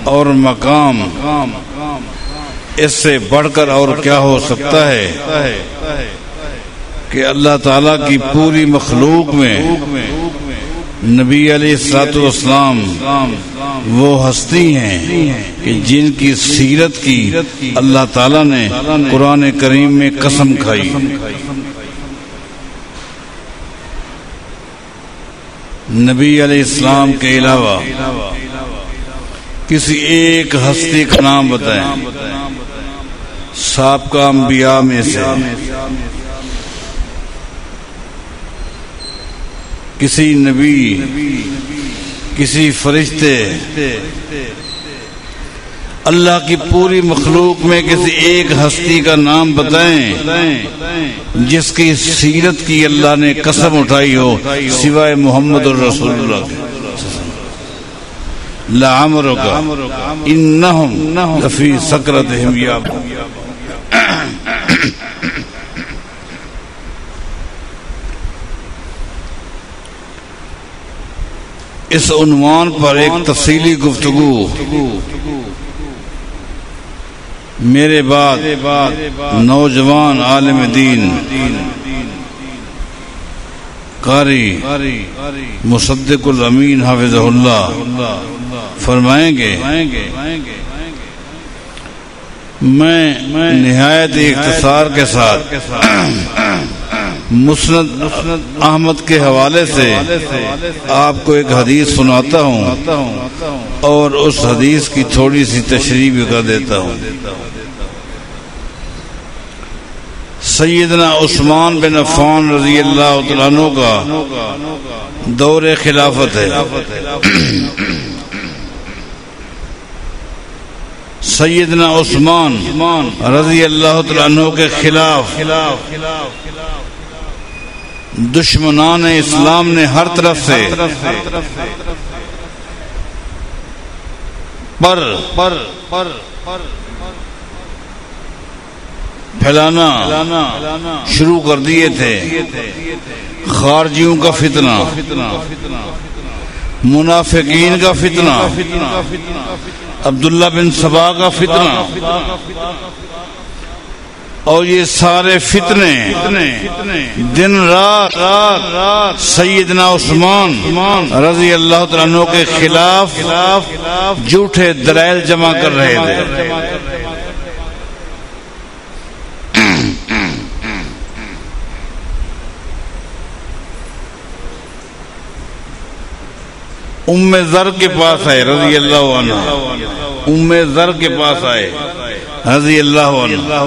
اور مقام اس سے بڑھ کر اور کیا ہو سکتا ہے کہ اللہ تعالیٰ کی پوری مخلوق میں نبی علیہ الصلوۃ والسلام وہ ہستی ہیں کہ جن کی سیرت کی اللہ تعالیٰ نے قرآن کریم میں قسم کھائی. نبی علیہ السلام کے علاوہ کسی ایک ہستی کا نام بتائیں سابقہ انبیاء میں سے. کسی نبی، کسی فرشتے، اللہ کی پوری مخلوق میں کسی ایک ہستی کا نام بتائیں جس کی سیرت کی اللہ نے قسم اٹھائی ہو سوائے محمد الرسول اللہ کے. لعمرک انہم لفی سکرتہم یعمہون. اس عنوان پر ایک تفصیلی گفتگو میرے بعد نوجوان عالم دین قاری مصدق الامین حافظہ اللہ فرمائیں گے. میں نہایت اختصار کے ساتھ مسند احمد کے حوالے سے آپ کو ایک حدیث سناتا ہوں اور اس حدیث کی تھوڑی سی تشریح بھی کر دیتا ہوں. سیدنا عثمان بن عفان رضی اللہ تعالیٰ عنہ کا دور خلافت ہے. سیدنا عثمان رضی اللہ تعالیٰ عنہ کے خلاف دشمنان اسلام نے ہر طرف سے پر پھیلانا شروع کر دیے تھے. خارجیوں کا فتنہ، منافقین کا فتنہ، عبداللہ بن سبا کا فتنہ، اور یہ سارے فتنے دن رات سیدنا عثمان رضی اللہ تعالیٰ عنہ کے خلاف جھوٹے دلائل جمع کر رہے تھے. ام ذر کے پاس آئے رضی اللہ عنہ، ام ذر کے پاس آئے رضی اللہ عنہ.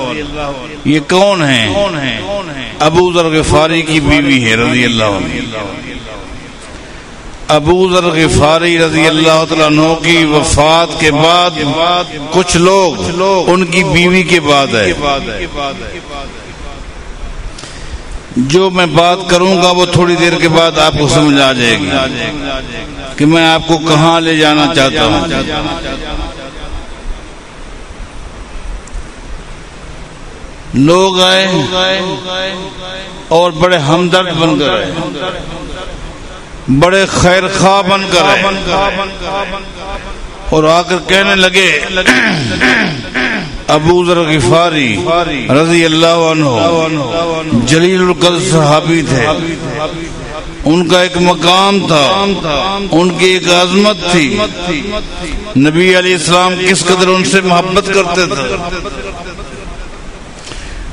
یہ کون ہیں؟ ابو ذر غفاری کی بیوی ہے رضی اللہ عنہ. ابو ذر غفاری رضی اللہ تعالیٰ عنہ کی وفات کے بعد کچھ لوگ ان کی بیوی کے بعد ہے. جو میں بات کروں گا وہ تھوڑی دیر کے بعد آپ کو سمجھ آ جائے گی کہ میں آپ کو کہاں لے جانا چاہتا ہوں. لوگ آئے اور بڑے ہمدرد بن کر آئے، بڑے خیر خواہ بن کر آئے اور آ کر کہنے لگے ابو ذر غفاری رضی اللہ عنہ جلیل القدر صحابی تھے. ان کا ایک مقام تھا، ان کی ایک عظمت تھی. نبی علیہ السلام کس قدر ان سے محبت کرتے تھے.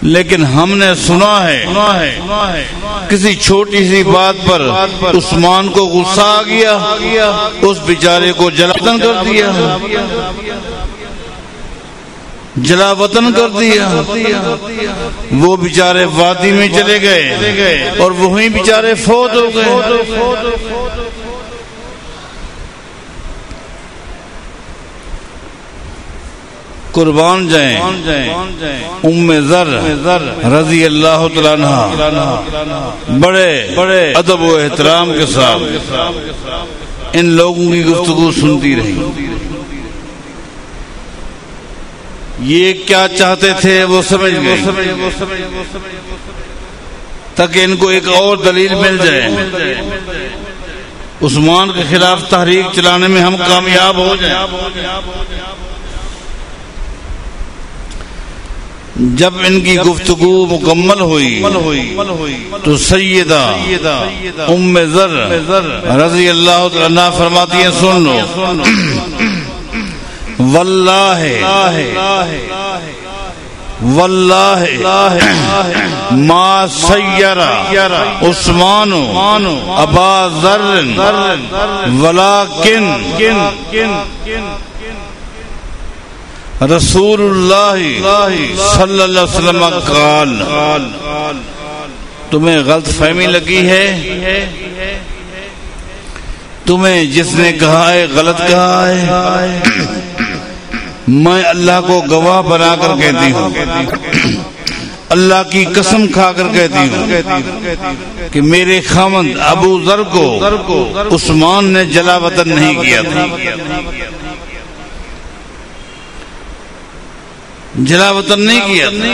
لیکن ہم نے سنا ہے کسی چھوٹی سی بات پر عثمان کو غصہ آ گیا، اس بیچارے کو جلا وطن کر دیا، جلا وطن کر دیا. وہ بیچارے وادی میں چلے گئے اور وہیں بیچارے فوت ہو گئے. قربان جائیں ام ذر رضی اللہ تعالیٰ عنہ بڑے ادب و احترام کے ساتھ ان لوگوں کی گفتگو سنتی رہی. یہ کیا چاہتے تھے وہ سمجھ گئے تاکہ ان کو ایک اور دلیل مل جائے. عثمان کے خلاف تحریک چلانے میں ہم کامیاب ہو جائیں۔ جب ان کی گفتگو مکمل ہوئی تو سیدہ ام ذر رضی اللہ عنہ فرماتی ہیں سن لو، واللہ ما سیر عثمان ابا ذر ولکن رسول اللہ صلی اللہ علیہ وسلم قال۔ تمہیں غلط فہمی لگی ہے، تمہیں جس نے کہا ہے غلط کہا ہے، میں اللہ کو گواہ بنا کر کہتی ہوں، اللہ کی قسم کھا کر کہتی ہوں کہ میرے خاوند ابو ذر کو عثمان نے جلا وطن نہیں کیا تھا، جلا وطن نہیں کیا تھا،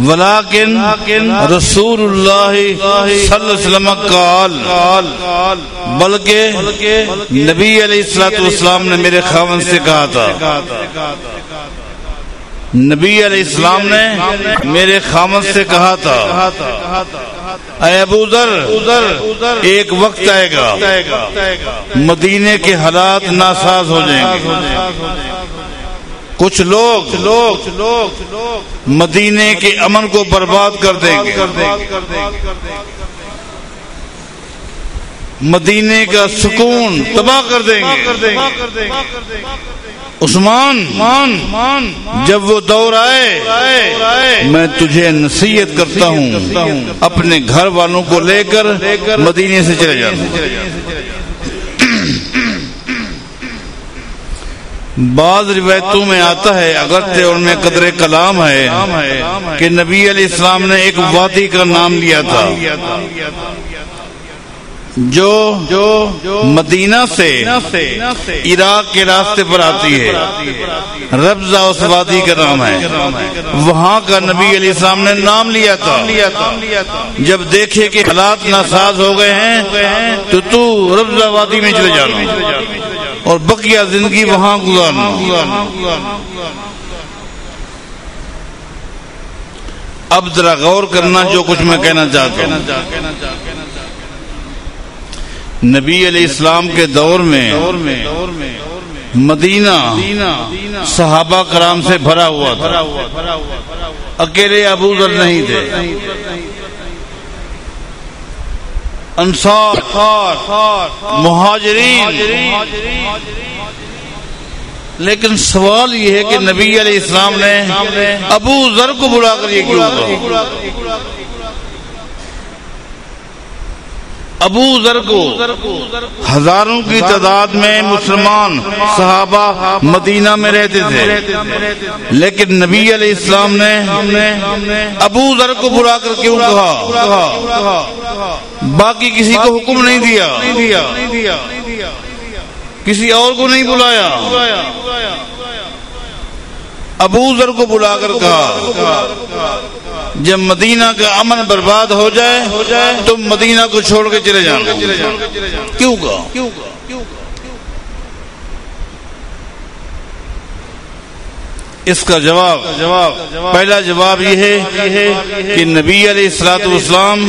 ولیکن رسول اللہ صلی اللہ علیہ وسلم قال، بلکہ نبی علیہ السلام نے میرے خاوند سے کہا تھا، نبی علیہ السلام نے میرے خاوند سے کہا تھا، اے ابو ذر ایک وقت آئے گا مدینے کے حالات ناساز ہو جائیں گے، کچھ لوگ مدینے کے امن کو برباد کر دیں گے، مدینے کا سکون تباہ کر دیں گے۔ عثمان جب وہ دور آئے میں تجھے نصیحت کرتا ہوں اپنے گھر والوں کو لے کر مدینے سے چلے جانا۔ بعض روایتوں میں آتا ہے، اگرچہ ان میں قدر کلام ہے، کہ نبی علیہ السلام نے ایک وادی کا نام لیا تھا جو مدینہ سے عراق کے راستے پر آتی ہے، ربضہ اس وادی کا نام ہے، وہاں کا نبی علیہ السلام نے نام لیا تھا۔ جب دیکھے کہ حالات ناساز ہو گئے ہیں تو ربضہ وادی میں چلے جانا اور بقیہ زندگی وہاں گزارنا۔ اب ذرا غور کرنا جو کچھ میں کہنا چاہتا ہوں۔ نبی علیہ السلام کے دور میں مدینہ صحابہ کرام سے بھرا ہوا تھا، اکیلے ابو ذر نہیں تھے، انصار مہاجرین، لیکن سوال یہ ہے کہ نبی علیہ السلام نے ابو ذر کو بلا کر یہ کیوں کہا؟ ابو ذر کو ہزاروں کی تعداد میں مسلمان صحابہ مدینہ میں رہتے تھے، لیکن نبی علیہ السلام نے ابو ذر کو بلا کر کیوں کہا؟ باقی کسی کو حکم نہیں دیا، کسی اور کو نہیں بلایا، ابو ذر کو بلا کر کہا جب مدینہ کا امن برباد ہو جائے تو مدینہ کو چھوڑ کے چلے جانا۔ کیوں کہا؟ اس کا جواب پہلا جواب یہ ہے کہ نبی علیہ السلام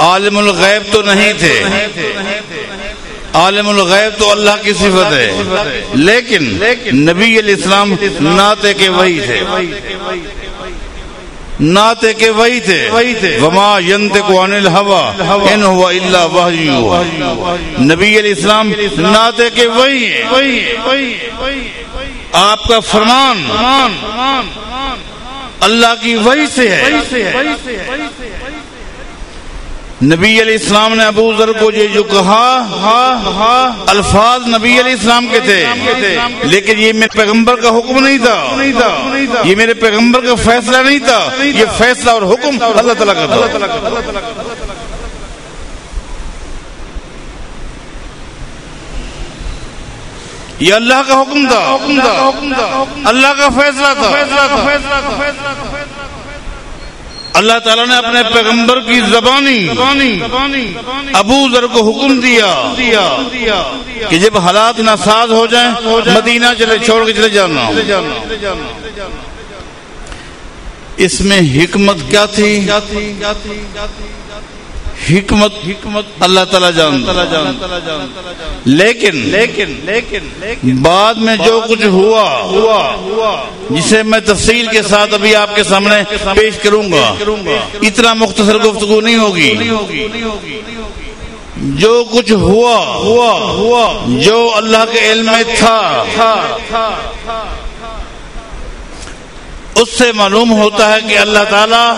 عالم الغیب تو نہیں تھے، عالم الغیب تو اللہ کی صفت ہے، لیکن نبی علیہ السلام ناطق وحی تھے، ناطق وحی تھے، وما ينطق عن الهوى ان هو الا وحی یوحى۔ نبی علیہ السلام ناطق وحی ہیں، آپ کا فرمان اللہ کی وحی سے ہے۔ نبی علیہ السلام نے ابو ذر کو جو کہا الفاظ نبی علیہ السلام کے تھے، لیکن یہ میرے پیغمبر کا حکم نہیں تھا، یہ میرے پیغمبر کا فیصلہ نہیں تھا، یہ فیصلہ اور حکم اللہ تعالیٰ کا تھا۔ یہ اللہ کا حکم تھا، اللہ کا فیصلہ تھا۔ اللہ تعالیٰ نے اپنے پیغمبر کی زبانی ابو ذر کو حکم دیا کہ جب حالات ناساز ہو جائیں مدینہ چھوڑ کے چلے جانا۔ اس میں حکمت کیا تھی؟ حکمت اللہ تعالیٰ جانتا، لیکن بعد میں جو کچھ ہوا جسے میں تفصیل کے ساتھ ابھی آپ کے سامنے پیش کروں گا، اتنا مختصر گفتگو نہیں ہوگی۔ جو کچھ ہوا جو اللہ کے علم میں تھا، اس سے معلوم ہوتا ہے کہ اللہ تعالیٰ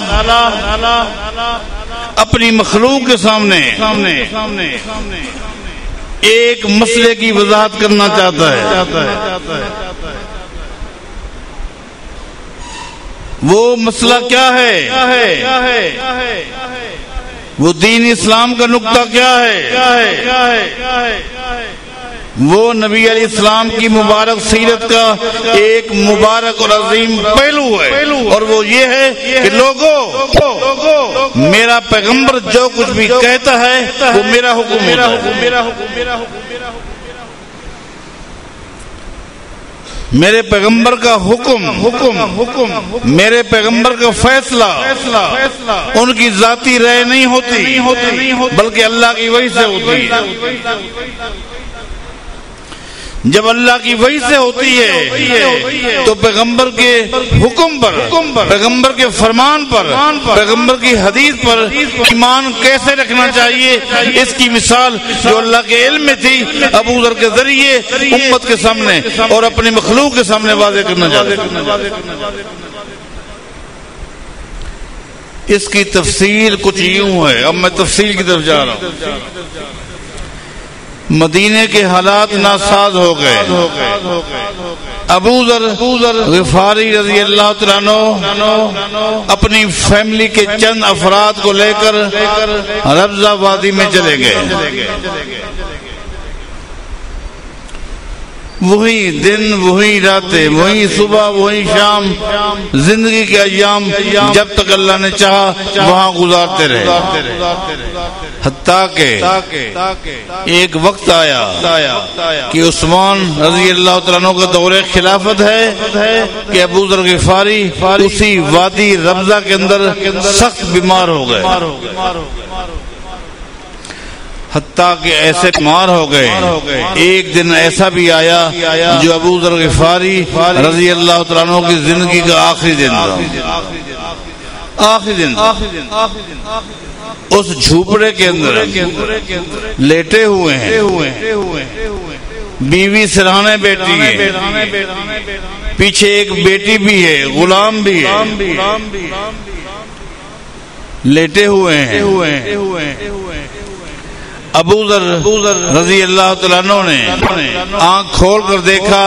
اپنی مخلوق کے سامنے ایک مسئلے کی وضاحت کرنا چاہتا ہے۔ وہ مسئلہ کیا ہے؟ وہ دین اسلام کا نقطہ کیا ہے؟ وہ نبی علیہ السلام کی مبارک سیرت کا ایک مبارک اور عظیم پہلو ہے، اور وہ یہ ہے کہ لوگوں، میرا پیغمبر جو کچھ بھی کہتا ہے وہ میرا حکم ہے۔ میرے پیغمبر کا حکم، میرے پیغمبر کا فیصلہ ان کی ذاتی رائے نہیں ہوتی، بلکہ اللہ کی وحی سے ہوتی ہے۔ جب اللہ کی وحی سے ہوتی ہے تو پیغمبر کے حکم پر، پیغمبر کے فرمان پر، پیغمبر کی حدیث پر ایمان کیسے رکھنا چاہیے، اس کی مثال جو اللہ کے علم میں تھی ابو ذر کے ذریعے امت کے سامنے اور اپنی مخلوق کے سامنے واضح کرنا چاہتے۔ اس کی تفصیل کچھ یوں ہے، اب میں تفصیل کی طرف جا رہا ہوں۔ مدینے کے حالات ناساز ہو گئے۔ ابو ذر غفاری رضی اللہ تعالیٰ عنہ اپنی فیملی کے چند افراد کو لے کر ربضہ وادی میں چلے گئے۔ وہی دن، وہی راتیں، وہی صبح، وہی شام، زندگی کے ایام جب تک اللہ نے چاہا وہاں گزارتے رہے، حتیٰ کہ ایک وقت آیا کہ عثمان رضی اللہ تعالیٰ عنہ کا دور خلافت ہے کہ ابو ذر غفاری اسی وادی ربضہ کے اندر سخت بیمار ہو گئے، حتیٰ کہ ایسے بیمار ہو گئے۔ ایک دن ایسا بھی آیا جو ابو ذر غفاری رضی اللہ تعالیٰ عنہ کی زندگی کا آخری دن تھا۔ آخری دن اس جھوپڑے کے اندر لیٹے ہوئے ہیں، بیوی سرہانے بیٹی ہے، پیچھے ایک بیٹی بھی ہے، غلام بھی ہے، لیٹے ہوئے ہیں۔ ابو ذر رضی اللہ تعالیٰ عنہ نے آنکھ کھول کر دیکھا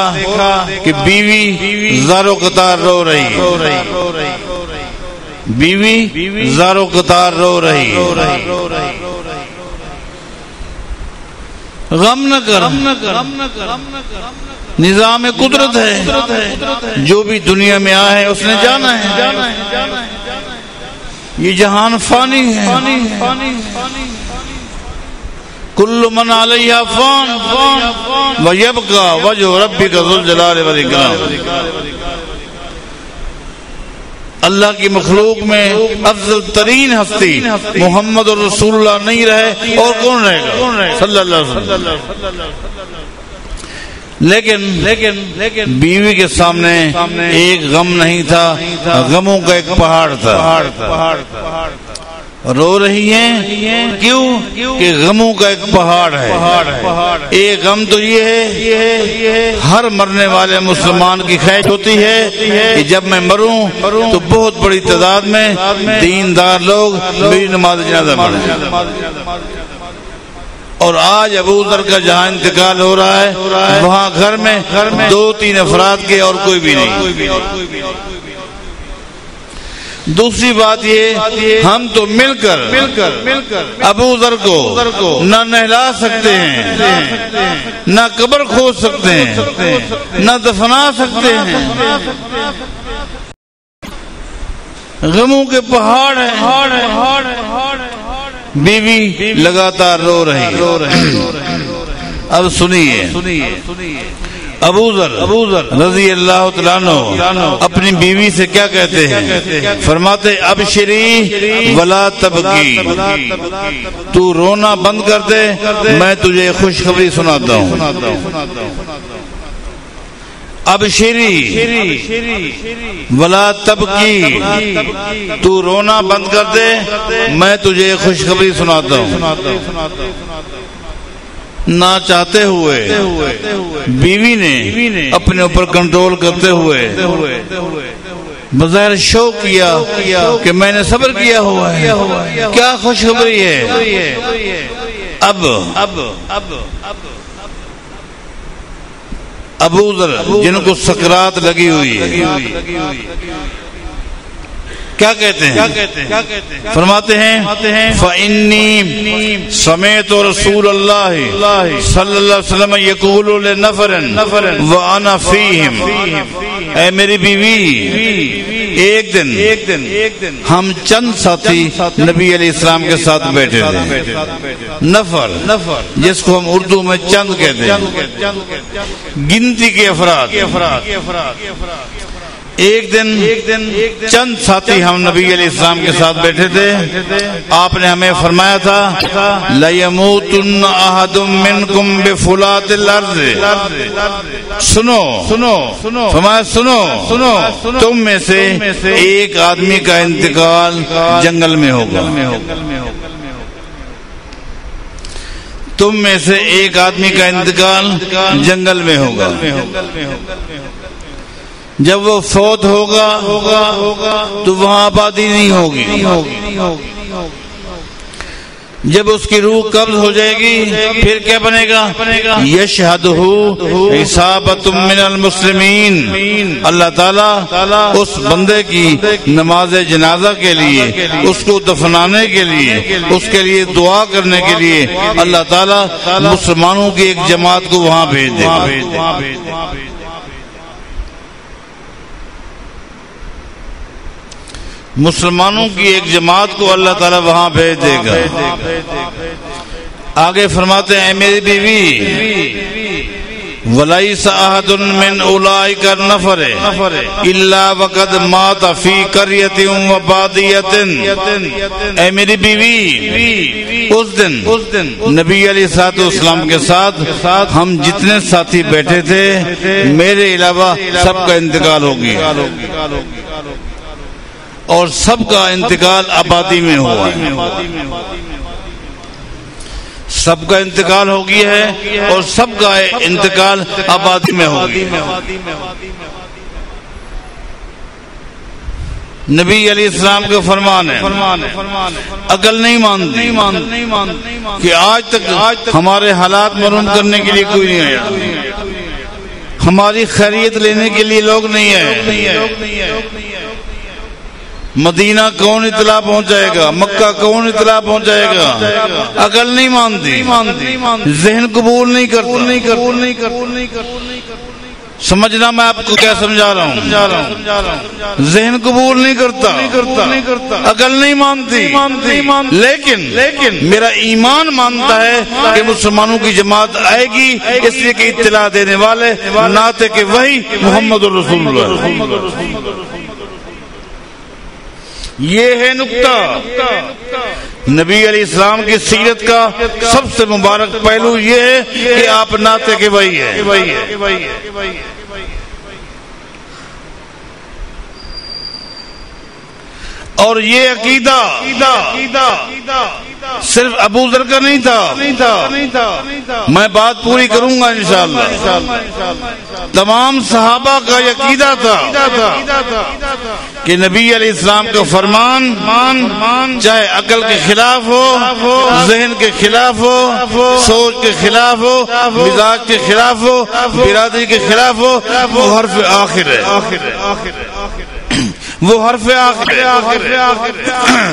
کہ بیوی زارو قطار رو رہی، بیوی زارو قطار رو رہی۔ غم نہ کر، نظام قدرت ہے، جو بھی دنیا میں آیا ہے اس نے جانا ہے، یہ جہان فانی ہے۔ کل من علیہا فان ویبقى وجہ ربک ذو الجلال والاکرام۔ اللہ کی مخلوق میں افضل ترین ہستی محمد رسول اللہ نہیں رہے اور کون رہے گا صلی اللہ علیہ وسلم۔ لیکن بیوی کے سامنے ایک غم نہیں تھا، غموں کا ایک پہاڑ تھا۔ رو رہی ہیں کیوں کہ غموں کا ایک پہاڑ ہے۔ ایک غم تو یہ ہے ہر مرنے والے مسلمان کی خواہش ہوتی ہے کہ جب میں مروں تو بہت بڑی تعداد میں دیندار لوگ میری نماز جنازہ پڑھیں۔ اور آج ابو ذر کا جہاں انتقال ہو رہا ہے وہاں گھر میں 2-3 افراد کے اور کوئی بھی نہیں۔ دوسری بات یہ، ہم تو مل کر ابو ذر کو نہ نہلا سکتے ہیں، نہ قبر کھود سکتے ہیں، نہ دفنا سکتے ہیں۔ غموں کے پہاڑ ہیں. بیوی لگاتار رو رہی. اب سنیے ابو ذر رضی اللہ تعالیٰ عنہ اپنی بیوی سے کیا کہتے ہیں؟ فرماتے ابشری ولا تبکی، تو رونا بند کر دے، میں تجھے خوشخبری سناتا ہوں. ابشری ولا تبکی، تو رونا بند کر دے، میں تجھے خوشخبری سناتا ہوں. نہ چاہتے ہوئے بیوی نے اپنے اوپر کنٹرول کرتے ہوئے بظاہر شوق کیا کہ میں نے صبر کیا ہوا ہے، کیا خوشخبری ہے. اب ابو ذر جن کو سکرات لگی ہوئی ہے کیا کہتے ہیں؟ فرماتے ہیں فَإِنِّي سَمِعْتُ رَسُولَ اللَّهِ صلی اللہ علیہ وسلم يَقُولُ لِنَفَرٍ وَأَنَا فِيهِمْ، اے میری بیوی ایک دن ہم چند ساتھی نبی علیہ السلام کے ساتھ بیٹھے تھے. نفر جس کو ہم اردو میں چند کہتے ہیں، گنتی کے افراد. ایک دن چند ساتھی ہم نبی علیہ السلام کے ساتھ بیٹھے تھے. آپ نے ہمیں فرمایا تھا لَيَمُوتُنَّ أَحَدٌ مِّنْكُمْ بِفُلَاتِ الْأَرْضِ، سنو فرمایا سنو تم میں سے ایک آدمی کا انتقال جنگل میں ہوگا. تم میں سے ایک آدمی کا انتقال جنگل میں ہوگا. جب وہ فوت ہوگا تو وہاں آبادی نہیں ہوگی. جب اس کی روح قبض ہو جائے گی پھر کیا بنے گا؟ یشہدہ عصابۃ من المسلمین، اللہ تعالیٰ اس بندے کی نماز جنازہ کے لیے، اس کو دفنانے کے لیے، اس کے لیے دعا کرنے کے لیے اللہ تعالیٰ مسلمانوں کی ایک جماعت کو وہاں بھیج دے گا. مسلمانوں کی ایک جماعت کو اللہ تعالیٰ وہاں بھیج دے گا. آگے فرماتے ہیں میری بیوی وَلَيْسَ أَحَدٌ مِّنْ أُولَٰئِكَ النَّفَرِ إِلَّا وَقَدْ مَاتَ فِي قَرْيَةٍ وَبَادِيَةٍ، اے میری بیوی اس دن نبی علیہ السلام کے ساتھ ہم جتنے ساتھی بیٹھے تھے میرے علاوہ سب کا انتقال ہو گیا، اور سب کا انتقال آبادی میں ہوا ہے. سب کا انتقال ہو گیا ہے اور سب کا انتقال آبادی میں ہو گیا. نبی علیہ السلام کا فرمان ہے، عقل نہیں مانتی کہ آج تک ہمارے حالات معلوم کرنے کے لیے کوئی نہیں آیا، ہماری خیریت لینے کے لیے لوگ نہیں آئے. مدینہ کون اطلاع پہنچائے گا؟ مکہ کون اطلاع پہنچائے گا؟ عقل نہیں مانتی، ذہن قبول نہیں کرتا. سمجھنا میں آپ کو کیا سمجھا رہا ہوں، ذہن قبول نہیں کرتا، عقل نہیں مانتی، لیکن میرا ایمان مانتا ہے کہ مسلمانوں کی جماعت آئے گی، اس لیے کہ اطلاع دینے والے نعت کہ وہی محمد رسول اللہ. یہ ہے نقطہ. نبی علیہ السلام کی سیرت کا سب سے مبارک پہلو یہ ہے کہ آپ نعت کہ وہی ہے. اور یہ عقیدہ صرف ابو ذر کا نہیں تھا، میں بات پوری کروں گا انشاءاللہ. تمام صحابہ کا یہ عقیدہ تھا کہ نبی علیہ السلام کا فرمان چاہے عقل کے خلاف ہو، ذہن کے خلاف ہو، سوچ کے خلاف ہو، مزاج کے خلاف ہو، برادری کے خلاف ہو، وہ حرف آخر ہے، وہ حرف آخر.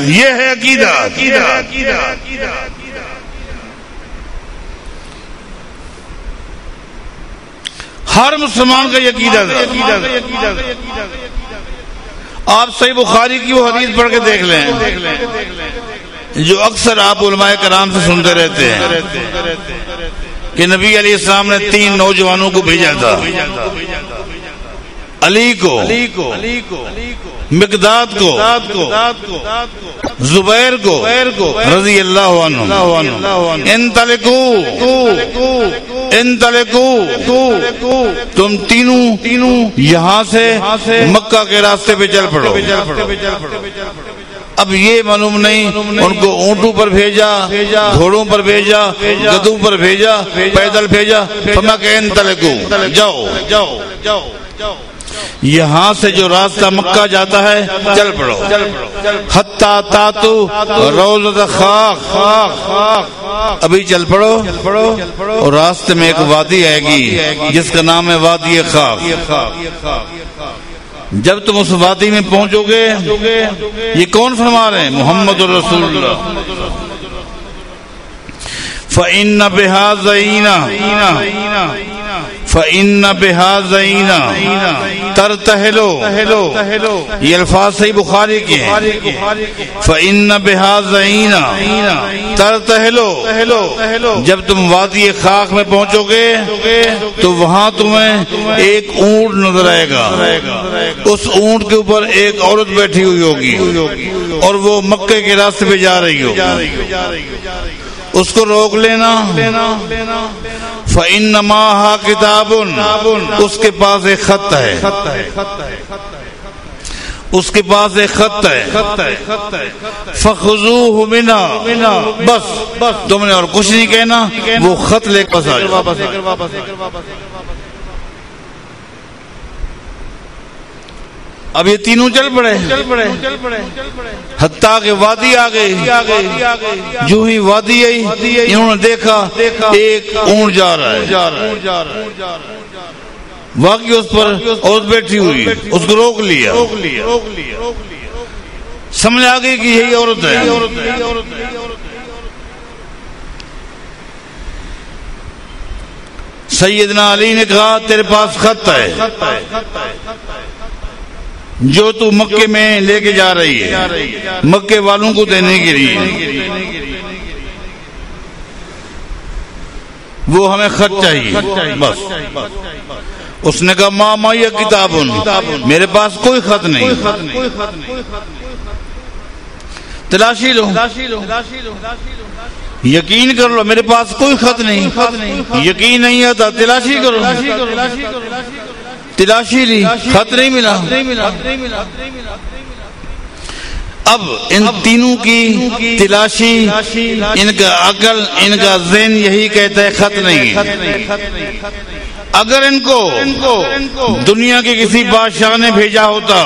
یہ ہے عقیدہ. ہر مسلمان کا یہ عقیدہ تھا. آپ صحیح بخاری کی وہ حدیث پڑھ کے دیکھ لیں جو اکثر آپ علماء کرام سے سنتے رہتے ہیں کہ نبی علیہ السلام نے 3 نوجوانوں کو بھیجا تھا، علی کو، مقداد کو، زبیر کو رضی اللہ عنہ، انطلقوا تم تینوں یہاں سے مکہ کے راستے پہ چل پڑو۔ اب یہ معلوم نہیں ان کو اونٹوں پر بھیجا، گھوڑوں پر بھیجا، گدھوں پر بھیجا، پیدل بھیجا، فرمایا کہ انطلقوا جاؤ، یہاں سے جو راستہ مکہ جاتا ہے چل پڑو، حتی تاتو روضۃ خاخ، ابھی چل پڑو اور راستے میں ایک وادی آئے گی جس کا نام ہے وادی خاخ۔ جب تم اس وادی میں پہنچو گے، یہ کون فرما رہے ہیں؟ محمد رسول اللہ۔ فَإِنَّ بِهَا زَيْنَا تَرْتَحِلُ، یہ الفاظ صحیح بخاری کے ہیں۔ فَإِنَّ بِهَا زَيْنَا تَرْتَحِلُ، جب تم وادی خاک میں پہنچو گے تو وہاں تمہیں ایک اونٹ نظر آئے گا، اس اونٹ کے اوپر ایک عورت بیٹھی ہوئی ہوگی اور وہ مکے کے راستے پہ جا رہی ہوگی، اس کو روک لینا۔ فَإِنَّ مَعَهَا كِتَابٌ، اس کے پاس ایک خط ہے، اس کے پاس ایک خط ہے، فَخُذُوهُ مِنْهَا، بس تم نے اور کچھ نہیں کہنا، وہ خط لے کر آ جاؤ۔ اب یہ تینوں چل پڑے، حتیٰ کہ وادی آ گئی، جو ہی وادی آئی انہوں نے دیکھا ایک اونٹ جا رہا ہے، واقعی اس پر عورت بیٹھی ہوئی، اس کو روک لیا، سمجھ آ گئی کہ یہی عورت ہے۔ سیدنا علی نے کہا تیرے پاس خط ہے جو تو مکے میں لے کے جا رہی ہے، مکے والوں کو دینے کے لیے، وہ ہمیں خط چاہیے بس۔ اس نے کہا ما معی کتاب، میرے پاس کوئی خط نہیں، تلاشی لو، یقین کر لو میرے پاس کوئی خط نہیں، یقین نہیں آتا تلاشی کرو، تلاشی لی، خط نہیں ملا۔ اب ان تینوں کی تلاشی، ان کا عقل، ان کا ذہن یہی کہتا ہے خط نہیں ہے۔ اگر ان کو دنیا کے کسی بادشاہ نے بھیجا ہوتا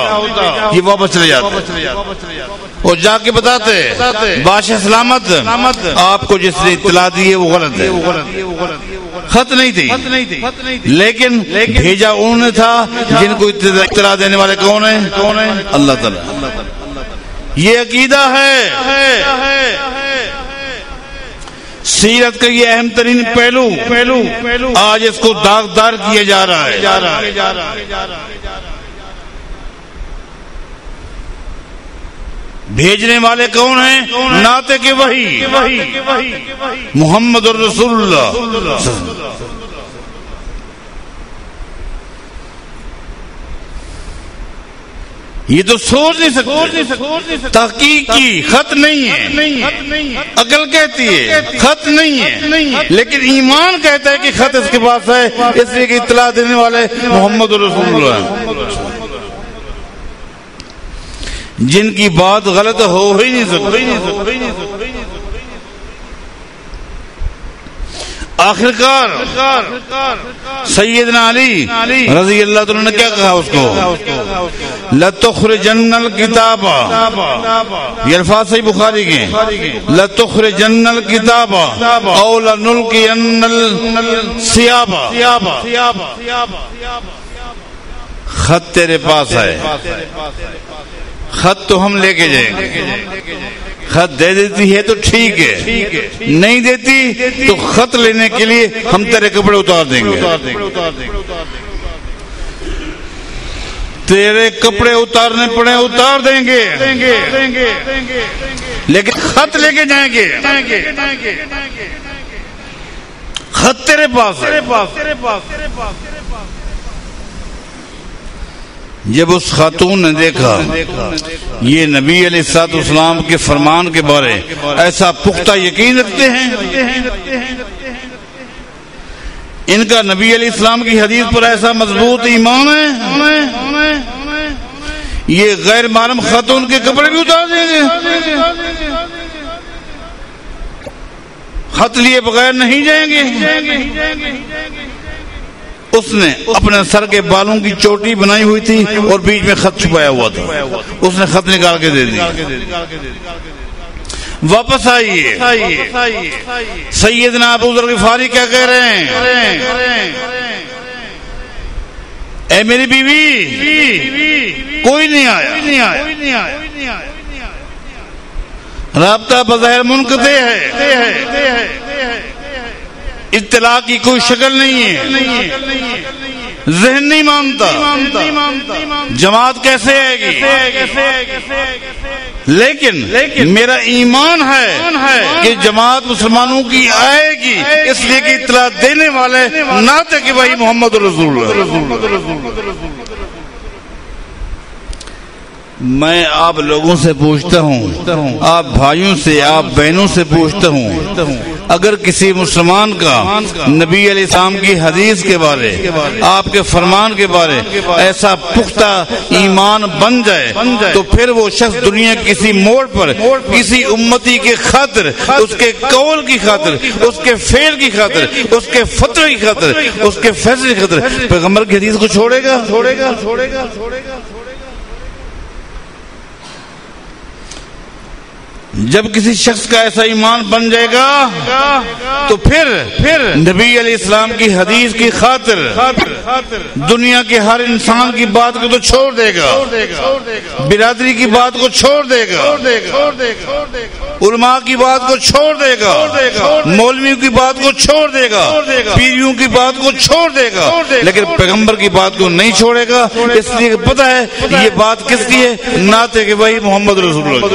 یہ واپس چلے جاتے اور جا کے بتاتے بادشاہ سلامت، آپ کو جس نے اطلاع دی ہے وہ غلط ہے، خط نہیں تھی، لیکن بھیجا انہوں نے تھا جن کو اطلاع دینے والے کون ہیں؟ اللہ تعالیٰ۔ یہ عقیدہ ہے، سیرت کا یہ اہم ترین پہلو آج اس کو داغدار کیا جا رہا ہے۔ بھیجنے والے کون ہیں؟ ناطق وحی محمد الرسول اللہ۔ یہ تو سوچ نہیں سکتے، تحقیق کی خط نہیں ہے، عقل کہتی ہے خط نہیں ہے، لیکن ایمان کہتا ہے کہ خط اس کے پاس ہے، اس لیے کہ اطلاع دینے والے محمد رسول اللہ، جن کی بات غلط ہو ہی نہیں سکتی۔ آخرکار سیدنا علی رضی اللہ عنہ نے کیا کہا اس کو؟ لَتُخْرِجَنَّ الْكِتَابَ، یہ الفاظ صحیح بخاری کے ہیں، لَتُخْرِجَنَّ الْكِتَابَ أَوْ لَنُلْقِيَنَّ الثِّيَابَ، خط تیرے پاس ہے، خط تو ہم لے کے جائیں گے، خط دے دیتی ہے تو ٹھیک ہے، نہیں دیتی تو خط لینے کے لیے ہم تیرے کپڑے اتار دیں گے۔ تیرے کپڑے اتارنے پڑے اتار دیں گے، لیکن خط لے کے جائیں گے، خط تیرے پاس ہے۔ جب اس خاتون نے دیکھا یہ نبی علیہ الصلوۃ والسلام کے فرمان کے بارے ایسا پختہ یقین رکھتے ہیں، ان کا نبی علیہ السلام کی حدیث پر ایسا مضبوط ایمان ہے، یہ غیر محرم خاتون کے کپڑے بھی اتار دیں گے، خط لیے بغیر نہیں جائیں گے۔ اس نے اپنے سر کے بالوں کی چوٹی بنائی ہوئی تھی اور بیچ میں خط چھپایا ہوا تھا، اس نے خط نکال کے دے دیا۔ واپس آئیے، سیدنا ابو ذر غفاری کیا کہہ رہے ہیں؟ اے میری بیوی، کوئی نہیں آیا، رابطہ بظاہر منقطع ہے، اطلاع کی کوئی شکل نہیں ہے، ذہن نہیں مانتا، جماعت کیسے آئے گی؟ لیکن میرا ایمان ہے کہ جماعت مسلمانوں کی آئے گی، اس لیے کہ اطلاع دینے والے نہ تھے کہ بھائی محمد رسول اللہ۔ میں آپ لوگوں سے پوچھتا ہوں، آپ بھائیوں سے، آپ بہنوں سے پوچھتا ہوں، اگر کسی مسلمان کا نبی علیہ السلام کی حدیث کے بارے، آپ کے فرمان کے بارے ایسا پختہ ایمان بن جائے تو پھر وہ شخص دنیا کسی موڑ پر کسی امتی کے خاطر، اس کے قول کی خاطر، اس کے فعل کی خاطر، اس کے فتوے کی خاطر، اس کے فیصلے کی خاطر پیغمبر کی حدیث کو چھوڑے گا؟ جب کسی شخص کا ایسا ایمان بن جائے گا تو پھر نبی علیہ السلام کی حدیث کی خاطر دنیا کے ہر انسان کی بات کو تو چھوڑ دے گا، برادری کی بات کو چھوڑ دے گا، علماء کی بات کو چھوڑ دے گا، مولویوں کی بات کو چھوڑ دے گا، پیریوں کی بات کو چھوڑ دے گا، لیکن پیغمبر کی بات کو نہیں چھوڑے گا، اس لیے پتہ ہے یہ بات کس کی ہے؟ نعت ہے کہ بھائی محمد رسول اللہ۔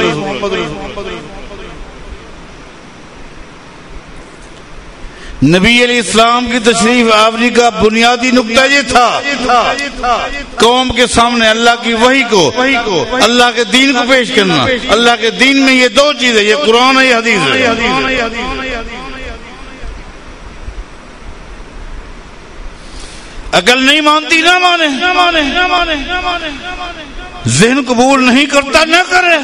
نبی علیہ السلام کی تشریف آوری کا بنیادی نقطہ یہ تھا قوم کے سامنے اللہ کی وحی کو، اللہ کے دین کو پیش کرنا۔ اللہ کے دین میں یہ دو چیزیں، یہ قرآن ہے، یہ حدیث ہے۔ عقل نہیں مانتی، نہ مانے، ذہن قبول نہیں کرتا، نہ کرے۔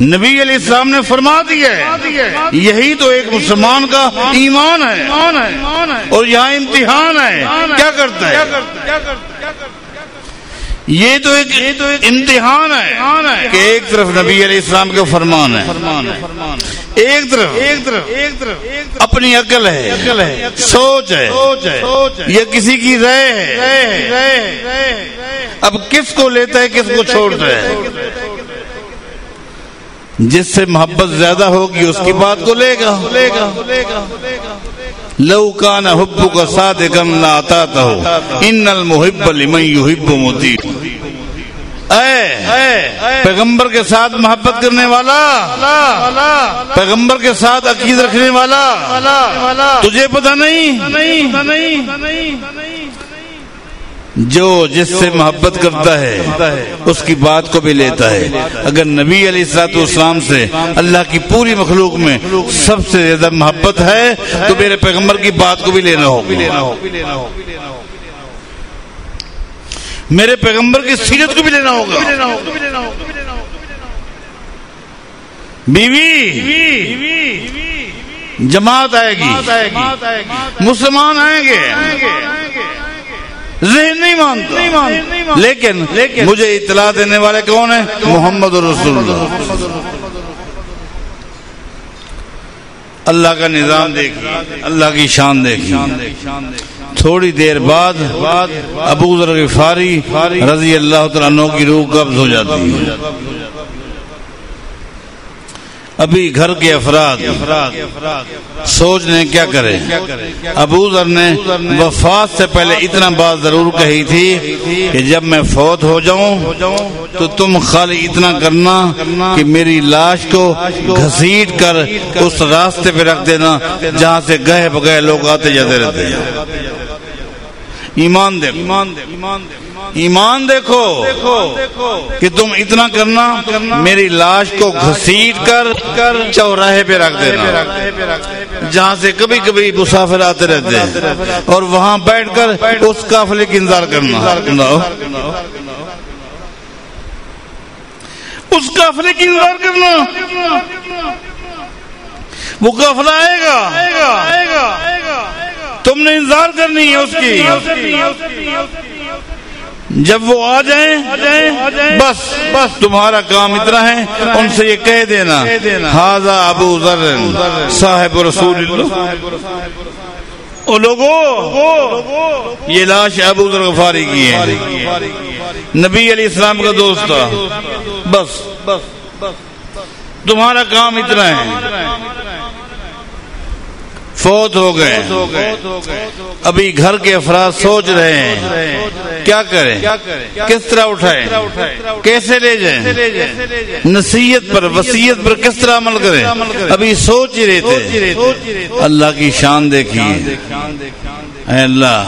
نبی علیہ السلام نے فرما دیا ہے، یہی تو ایک مسلمان کا ایمان ہے، اور یہاں امتحان ہے، کیا کرتا ہے؟ یہ تو ایک امتحان ہے کہ ایک طرف نبی علیہ السلام کا فرمان ہے، ایک طرف اپنی عقل ہے، سوچ ہے، یا کسی کی رائے ہے۔ اب کس کو لیتا ہے، کس کو چھوڑتا ہے؟ جس سے محبت زیادہ ہوگی اس کی بات کو لے گا۔ لو کان حبک صادقا لاطعته ان المحب لمن يحب مطیع۔ اے پیغمبر کے ساتھ محبت کرنے والا، پیغمبر کے ساتھ عقیدہ رکھنے والا، تجھے پتہ نہیں جو جس سے محبت کرتا ہے اس کی بات کو بھی لیتا ہے۔ اگر نبی علیہ الصلوۃ والسلام سے اللہ کی پوری مخلوق میں سب سے زیادہ محبت ہے تو میرے پیغمبر کی بات کو بھی لینا ہوگا، میرے پیغمبر کی سیرت کو بھی لینا ہوگا۔ بیوی، جماعت آئے گی، مسلمان آئیں گے، ذہن نہیں مانتا، لیکن مجھے اطلاع دینے والے کون ہیں؟ محمد رسول اللہ۔ اللہ کا نظام دیکھیے، اللہ کی شان دیکھیے۔ تھوڑی دیر بعد ابو ذر غفاری رضی اللہ تعالیٰ عنہ کی روح قبض ہو جاتی ہے۔ ابھی گھر کے افراد سوچ لیں کیا کرے. ابو ذر نے وفات سے پہلے اتنا بات ضرور کہی تھی کہ جب میں فوت ہو جاؤں تو تم خالی اتنا کرنا کہ میری لاش کو گھسیٹ کر اس راستے پہ رکھ دینا جہاں سے گئے بگئے لوگ آتے جاتے رہتے ہیں. ایمان دیکھو کہ تم اتنا کرنا میری لاش کو گھسیٹ کر چوراہے پہ رکھ دینا جہاں سے کبھی کبھی مسافر آتے رہتے ہیں اور وہاں بیٹھ کر اس قافلے کی انتظار کرنا. اس قافلے کی انتظار کرنا. وہ قافلہ آئے گا تم نے انتظار کرنی ہے اس کی. جب وہ آ جائیں بس تمہارا کام اتنا ہے ان سے یہ کہہ دینا ھذا ابو ذر صاحب رسول اللہ. او لوگو یہ لاش ابو ذر غفاری کی ہے, نبی علیہ السلام کا دوست تھا. بس تمہارا کام اتنا ہے. فوت ہو گئے. ابھی گھر کے افراد سوچ رہے ہیں کیا کریں, کس طرح اٹھائیں, کیسے لے جائیں, نصیحت پر وصیت پر کس طرح عمل کریں. ابھی سوچ ہی رہے تھے. اللہ کی شان دیکھیے. اے اللہ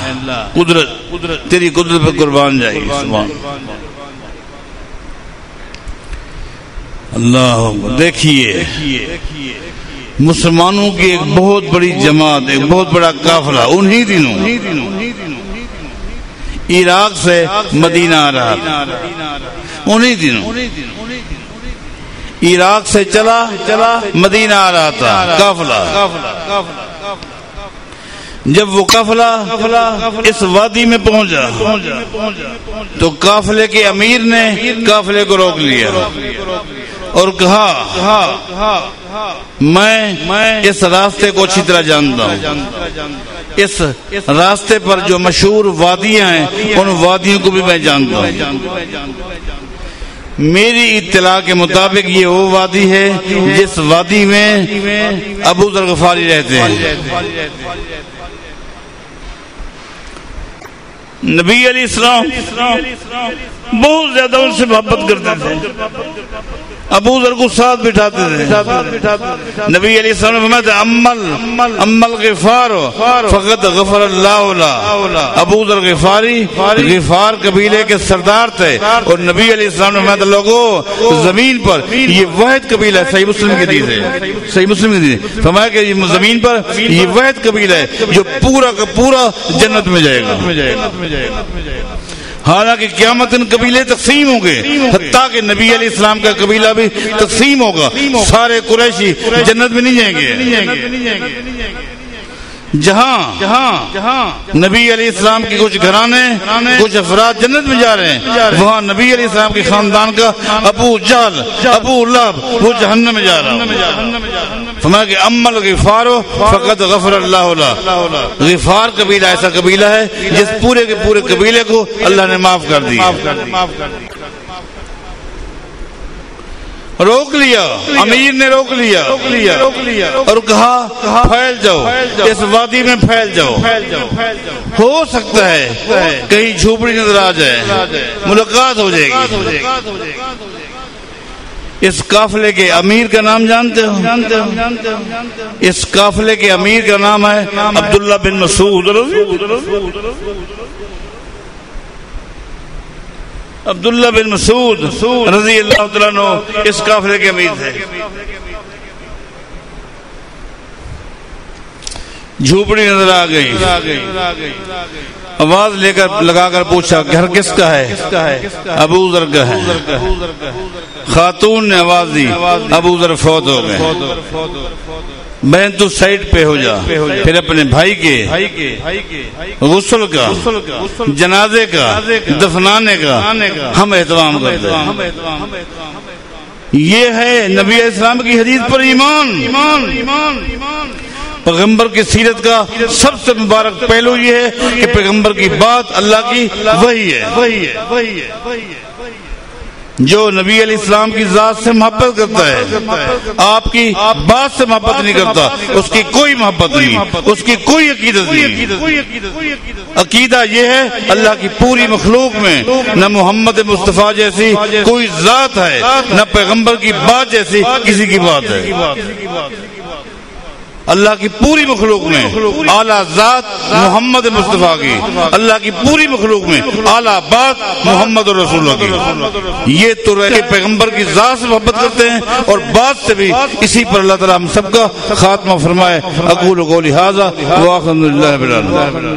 قدرت تیری قدرت پر قربان جائے. اللہ دیکھیے مسلمانوں کی ایک بہت بڑی جماعت, ایک بہت بڑا قافلہ انہی دنوں عراق سے مدینہ آ رہا تھا. انہی دنوں عراق سے چلا مدینہ آ رہا تھا قافلہ. جب وہ قافلہ اس وادی میں پہنچا تو قافلے کے امیر نے قافلے کو روک لیا اور کہا میں اس راستے کو اچھی طرح جانتا ہوں. اس راستے پر جو مشہور وادیاں ہیں ان وادیوں کو بھی میں جانتا ہوں. میری اطلاع کے مطابق یہ وہ وادی ہے جس وادی میں ابو ذر غفاری رہتے ہیں. نبی علیہ السلام بہت زیادہ ان سے محبت کرتے تھے. ابو ذر کو ساتھ بٹھاتے تھے. نبی علیہ السلام نے فرمایا امل غفار فقط غفر اللہ له. ابو ذر غفاری غفار قبیلے کے سردار تھے اور نبی علیہ السلام نے فرمایا لوگوں زمین پر یہ واحد قبیلہ ہے. صحیح مسلم کی حدیث ہے. صحیح مسلم کی حدیث فرمایا کہ زمین پر یہ واحد قبیلہ ہے جو پورا کا پورا جنت میں جائے گا. حالانکہ قیامت ان قبیلے تقسیم ہوں گے, حتیٰ کہ نبی علیہ السلام کا قبیلہ بھی تقسیم ہوگا. سارے قریشی جنت میں نہیں جائیں گے. جہاں نبی علیہ السلام کی کچھ گھرانے کچھ افراد جنت میں جا رہے ہیں وہاں نبی علیہ السلام کے خاندان کا ابو جہل ابو لہب وہ جہنم میں جا رہا ہے. فرمایا کہ امل غفار فقط غفر اللہ له. غفار قبیلہ ایسا قبیلہ ہے جس پورے کے پورے قبیلے کو اللہ نے معاف کر دیا. روک لیا, امیر نے روک لیا اور کہا پھیل جاؤ, اس وادی میں پھیل جاؤ. ہو سکتا ہے کہیں جھوپڑی نظر آ جائے, ملاقات ہو جائے گی. اس قافلے کے امیر کا نام جانتے ہو؟ اس قافلے کے امیر کا نام ہے عبداللہ بن مسعود. عبداللہ بن مسعود رضی اللہ تعالیٰ عنہ اس قافلے کے امیر تھے. جھوپڑی نظر آ گئی. آواز لگا کر پوچھا گھر کس کا ہے؟ ابو ذر کا ہے. خاتون نے آواز دی, ابو ذر فوت ہو گئے. بہن تو سائڈ پہ ہو جا. پھر اپنے بھائی کے غسل کا, جنازے کا, دفنانے کا ہم اہتمام کرتے ہیں. یہ ہے نبی علیہ السلام کی حدیث پر ایمان. پیغمبر کی سیرت کا سب سے مبارک پہلو یہ ہے کہ پیغمبر کی بات اللہ کی وحی ہے. جو نبی علیہ السلام کی ذات سے محبت کرتا ہے، آپ کی بات سے محبت نہیں کرتا، اس کی کوئی محبت نہیں، اس کی کوئی عقیدت نہیں۔ عقیدہ یہ ہے اللہ کی پوری مخلوق میں نہ محمد مصطفیٰ جیسی کوئی ذات ہے، نہ پیغمبر کی بات جیسی کسی کی بات ہے۔ اللہ کی پوری مخلوق میں اعلیٰ ذات محمد مصطفیٰ کی، اللہ کی پوری مخلوق میں اعلیٰ بات محمد رسول اللہ کی۔ یہ تو رہے پیغمبر کی ذات سے محبت کرتے ہیں اور بات سے بھی، اسی پر اللہ تعالیٰ ہم سب کا خاتمہ فرمائے۔ اقول قولی ھذا وآخر الحمد للہ رب العالمین۔